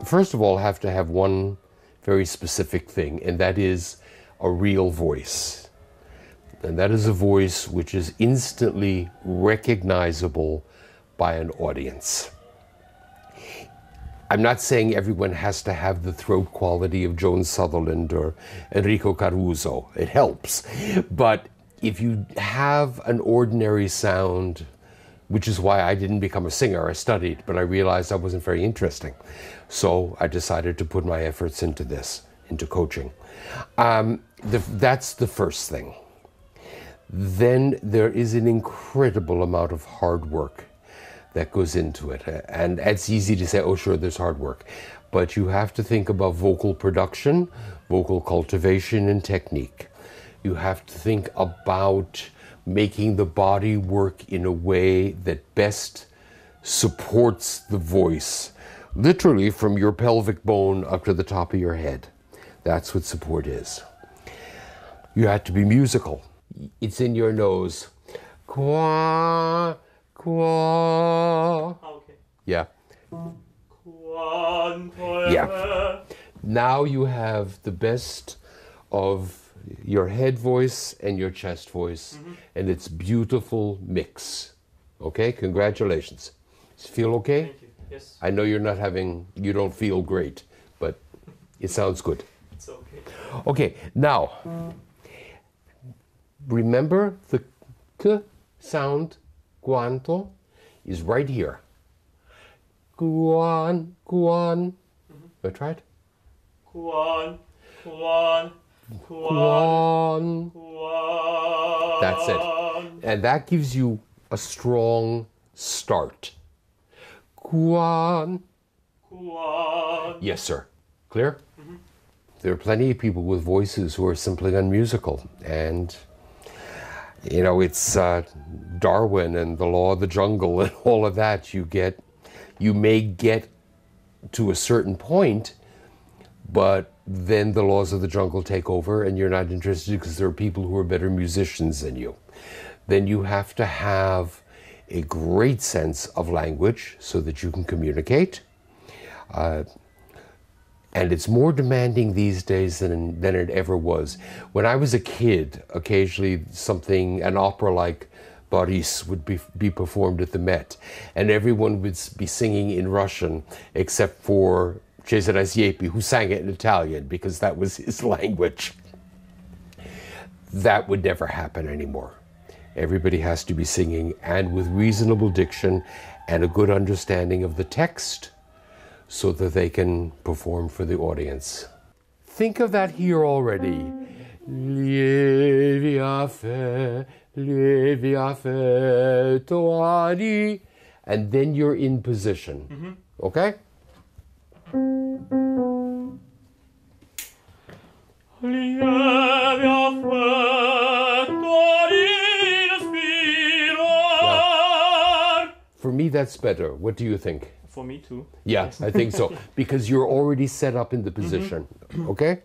first of all, have to have one very specific thing, and that is a real voice. And that is a voice which is instantly recognizable by an audience. I'm not saying everyone has to have the throat quality of Joan Sutherland or Enrico Caruso. It helps. But if you have an ordinary sound, which is why I didn't become a singer, I studied, but I realized I wasn't very interesting. So I decided to put my efforts into this, into coaching. That's the first thing. Then there is an incredible amount of hard work that goes into it. And it's easy to say, oh sure, there's hard work. But you have to think about vocal production, vocal cultivation and technique. You have to think about making the body work in a way that best supports the voice, literally from your pelvic bone up to the top of your head. That's what support is. You have to be musical. It's in your nose. Qua, qua. Okay. Yeah. Yeah. Now you have the best of your head voice and your chest voice, and it's beautiful mix. Okay, congratulations. Feel okay? Thank you. Yes. I know you don't feel great, but it sounds good. It's okay. Okay, now, remember the k sound, guanto, is right here. Guan, guan. Try it. Guan, guan, Guan. guan. That's it. And that gives you a strong start. Guan. Guan. Yes, sir. Clear? There are plenty of people with voices who are simply unmusical. And, you know, it's Darwin and the law of the jungle and all of that. You may get to a certain point, but then the laws of the jungle take over and you're not interested because there are people who are better musicians than you. Then you have to have a great sense of language so that you can communicate. And it's more demanding these days than it ever was. When I was a kid, occasionally an opera like Boris would be performed at the Met, and everyone would be singing in Russian except for Cesare Siepi, who sang it in Italian because that was his language. That would never happen anymore. Everybody has to be singing, and with reasonable diction and a good understanding of the text so that they can perform for the audience. Think of that here already. Toari. And then you're in position. Okay? For me, that's better. What do you think? For me too. Yeah, I think so. Because you're already set up in the position. Okay?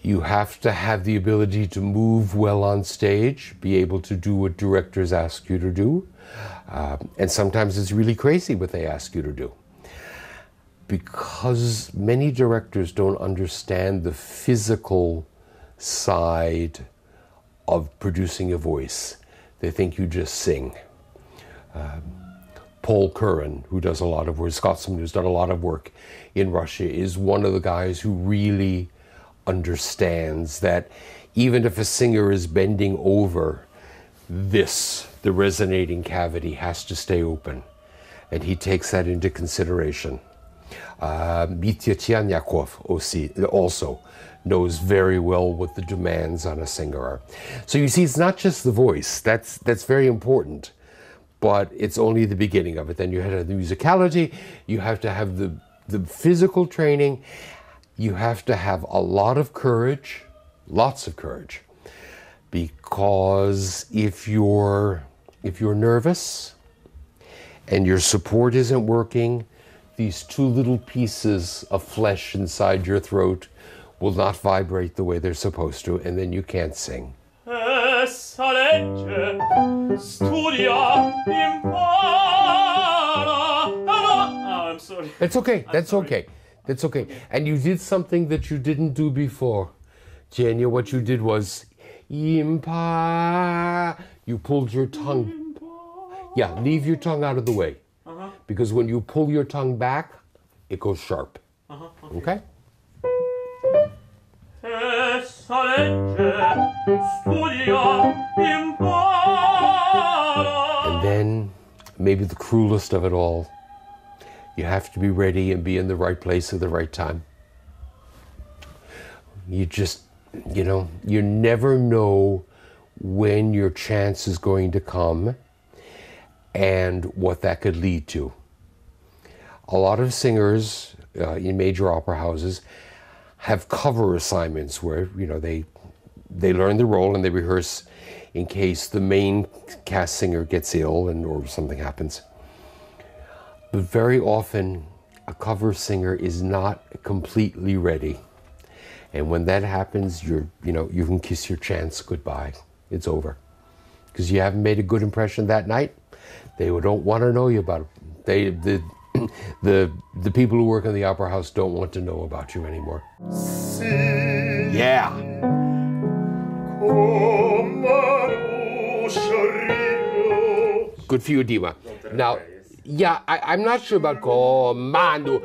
You have to have the ability to move well on stage, be able to do what directors ask you to do. And sometimes it's really crazy what they ask you to do. Because many directors don't understand the physical side of producing a voice. They think you just sing. Paul Curran, who does a lot of work, Scotsman who's done a lot of work in Russia, is one of the guys who really understands that even if a singer is bending over, the resonating cavity has to stay open. And he takes that into consideration. Mitya Tyanyakov also knows very well what the demands on a singer are. So you see, it's not just the voice. That's very important. But it's only the beginning of it. Then you have the musicality, you have to have the physical training, you have to have a lot of courage, lots of courage. Because if you're nervous and your support isn't working, these two little pieces of flesh inside your throat will not vibrate the way they're supposed to, and then you can't sing. legge, studia, impara. I'm sorry. That's okay. That's sorry. okay. That's okay. And you did something that you didn't do before. Jenya, what you did was impa. You pulled your tongue. Yeah, leave your tongue out of the way. Because when you pull your tongue back, it goes sharp. Okay? Essa legge, studia, impara. And then, maybe the cruelest of it all, you have to be ready and be in the right place at the right time. You just, you never know when your chance is going to come and what that could lead to. A lot of singers in major opera houses have cover assignments where, they learn the role and they rehearse in case the main cast singer gets ill or something happens. But very often, a cover singer is not completely ready. And when that happens, you can kiss your chance goodbye. It's over. Because you haven't made a good impression that night, they don't want to know you about it. The people who work in the opera house don't want to know about you anymore. Yeah. Good for you, Dima. Now, yeah, I'm not sure about comando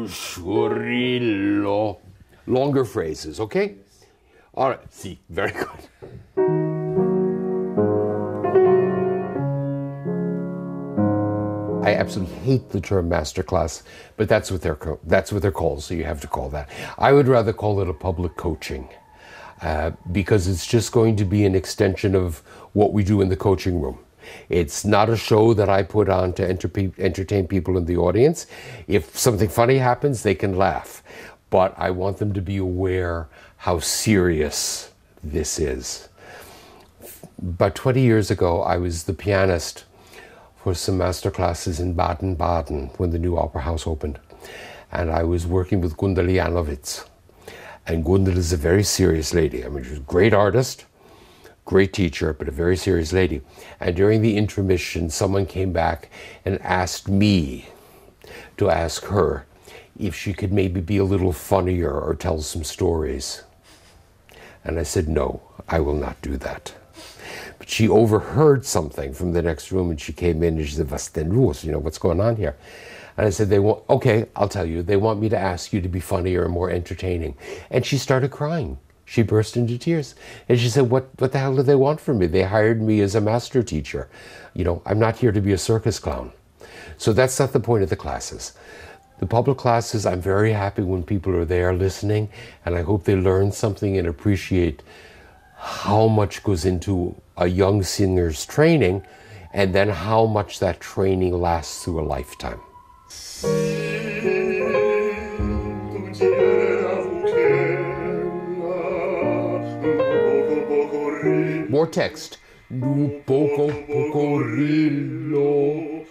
shurillo. Longer phrases, okay? All right, see, very good. I absolutely hate the term masterclass, but that's what they're called, so you have to call that. I would rather call it a public coaching, because it's just going to be an extension of what we do in the coaching room. It's not a show that I put on to entertain people in the audience. If something funny happens, they can laugh. But I want them to be aware how serious this is. About 20 years ago, I was the pianist for some master classes in Baden-Baden when the new opera house opened. And I was working with Gundel Janowitz. And Gundel is a very serious lady. I mean, she's a great artist, great teacher, but a very serious lady. And during the intermission, someone came back and asked me to ask her if she could maybe be a little funnier or tell some stories. And I said, no, I will not do that. But she overheard something from the next room and she came in and she said, was denn los? What's going on here? And I said, okay, I'll tell you. They want me to ask you to be funnier and more entertaining. And she started crying. She burst into tears. And she said, what the hell do they want from me? They hired me as a master teacher. I'm not here to be a circus clown. So that's not the point of the classes. The public classes, I'm very happy when people are there listening, and I hope they learn something and appreciate how much goes into a young singer's training, and then how much that training lasts through a lifetime. More text. Nu poco rillo.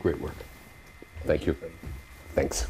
Great work. Thank you. Thanks.